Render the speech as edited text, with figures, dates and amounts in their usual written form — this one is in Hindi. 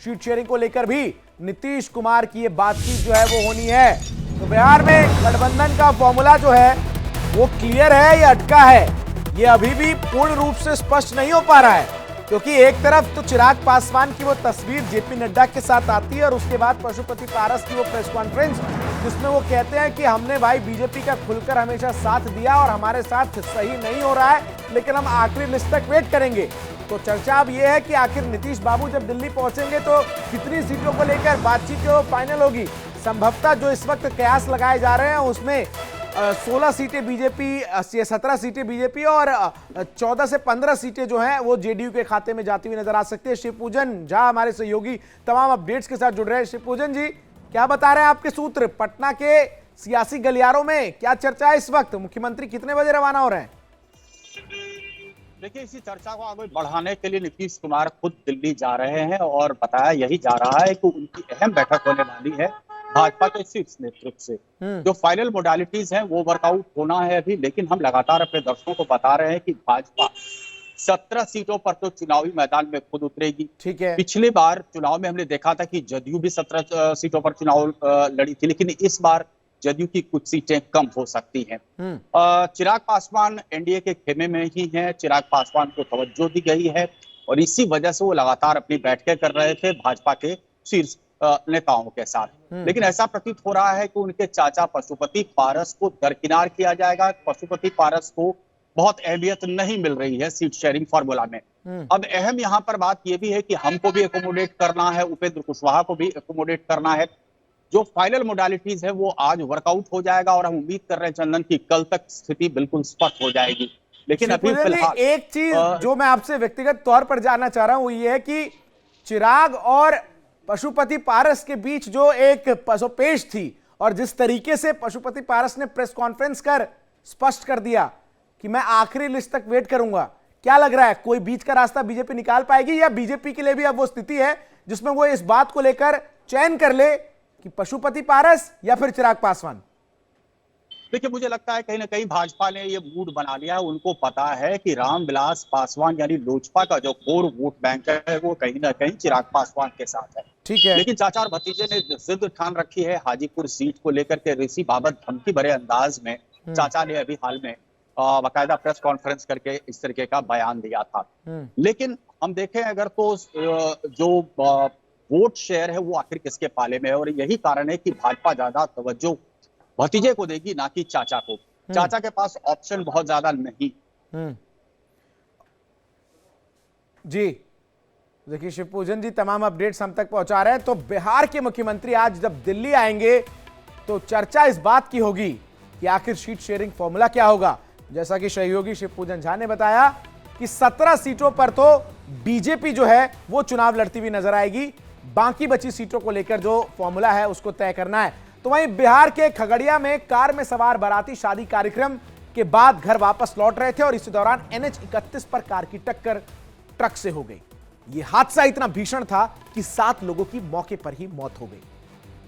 सीट शेयरिंग को लेकर भी नीतीश कुमार की ये बातचीत जो है वो होनी है। तो बिहार में गठबंधन का फॉर्मूला जो है वो क्लियर है या अटका है, ये अभी भी पूर्ण रूप से स्पष्ट नहीं हो पा रहा है, क्योंकि एक तरफ तो चिराग पासवान की वो तस्वीर जेपी नड्डा के साथ आती है और उसके बाद पशुपति पारस की वो प्रेस कॉन्फ्रेंस जिसमें वो कहते हैं कि हमने भाई बीजेपी का खुलकर हमेशा साथ दिया और हमारे साथ सही नहीं हो रहा है, लेकिन हम आखिरी लिस्ट तक वेट करेंगे। तो चर्चा अब ये है कि आखिर नीतीश बाबू जब दिल्ली पहुंचेंगे तो कितनी सीटों को लेकर बातचीत जो फाइनल होगी। संभवतः जो इस वक्त कयास लगाए जा रहे हैं उसमें 16 सीटें बीजेपी, 17 सीटें बीजेपी और 14 से 15 सीटें जो हैं वो जेडीयू के खाते में जाती हुई नजर आ सकती है। शिवपूजन झा हमारे सहयोगी तमाम अपडेट्स के साथ जुड़ रहे हैं। शिवपूजन जी, क्या बता रहे हैं आपके सूत्र? पटना के सियासी गलियारों में क्या चर्चा है इस वक्त? मुख्यमंत्री कितने बजे रवाना हो रहे हैं? देखिए, इसी चर्चा को आगे बढ़ाने के लिए नीतीश कुमार खुद दिल्ली जा रहे हैं और बताया यही जा रहा है कि उनकी अहम बैठक होने वाली है भाजपा के शीर्ष नेतृत्व से। जो फाइनल मोडालिटीज हैं वो वर्कआउट होना है अभी, लेकिन हम लगातार अपने दर्शकों को बता रहे हैं कि भाजपा 17 सीटों पर तो चुनावी मैदान में खुद उतरेगी। ठीक है। पिछली बार चुनाव में हमने देखा था कि जदयू भी 17 सीटों पर चुनाव लड़ी थी, लेकिन इस बार जदयू की कुछ सीटें कम हो सकती हैं। चिराग पासवान एनडीए के खेमे में ही हैं। चिराग पासवान को तवज्जो दी गई है और इसी वजह से वो लगातार अपनी बैठकें कर रहे थे भाजपा के शीर्ष नेताओं के साथ। लेकिन ऐसा प्रतीत हो रहा है कि उनके चाचा पशुपति पारस को दरकिनार किया जाएगा। पशुपति पारस को बहुत अहमियत नहीं मिल रही है सीट शेयरिंग फॉर्मूला में। अब अहम यहाँ पर बात यह भी है कि हमको भी एकोमोडेट करना है, उपेंद्र कुशवाहा को भी एकोमोडेट करना है। जो फाइनल मोडालिटीज है वो आज वर्कआउट हो जाएगा और हम उम्मीद कर रहे हैं चंदन की कल तक स्थिति बिल्कुल स्पष्ट हो जाएगी। लेकिन अभी फिलहाल एक चीज जो मैं आपसे व्यक्तिगत तौर पर जानना चाह रहा हूं वो ये है कि चिराग और पशुपति पारस के बीच जो एक पसोपेश थी और जिस तरीके से पशुपति पारस ने प्रेस कॉन्फ्रेंस कर स्पष्ट कर दिया कि मैं आखिरी लिस्ट तक वेट करूंगा, क्या लग रहा है कोई बीच का रास्ता बीजेपी निकाल पाएगी या बीजेपी के लिए भी अब वो स्थिति है जिसमें वो इस बात को लेकर चयन कर ले कि पशुपति पारस या फिर चिराग पासवान? देखिए, मुझे लगता है कहीं ना कहीं भाजपा ने ये मूड बना लिया है। उनको पता है कि रामविलास पासवान यानी लोजपा का जो कोर वोट बैंक है वो कहीं ना कहीं चिराग पासवान के साथ है। ठीक है। लेकिन चाचा और भतीजे ने जिद ठान रखी है हाजीपुर सीट को लेकर के। ऋषि बाबत धमकी भरे अंदाज में चाचा ने अभी हाल में बाकायदा प्रेस कॉन्फ्रेंस करके इस तरीके का बयान दिया था। लेकिन हम देखें अगर तो जो वोट शेयर है वो आखिर किसके पाले में है, और यही कारण है कि भाजपा ज्यादा तवज्जो भतीजे को देगी ना कि चाचा को। चाचा के पास ऑप्शन बहुत ज्यादा नहीं। जी देखिए, शिवपूजन जी तमाम अपडेट्स हम तक पहुंचा रहे हैं। तो बिहार के मुख्यमंत्री आज जब दिल्ली आएंगे तो चर्चा इस बात की होगी कि आखिर सीट शेयरिंग फॉर्मूला क्या होगा। जैसा कि सहयोगी शिवपूजन झा ने बताया कि 17 सीटों पर तो बीजेपी जो है वो चुनाव लड़ती हुई नजर आएगी, बाकी बची सीटों को लेकर जो फॉर्मूला है उसको तय करना है। तो वहीं बिहार के खगड़िया में कार में सवार बाराती शादी कार्यक्रम के बाद घर वापस लौट रहे थे और इसी दौरान NH 31 पर कार की टक्कर ट्रक से हो गई। यह हादसा इतना भीषण था कि 7 लोगों की मौके पर ही मौत हो गई।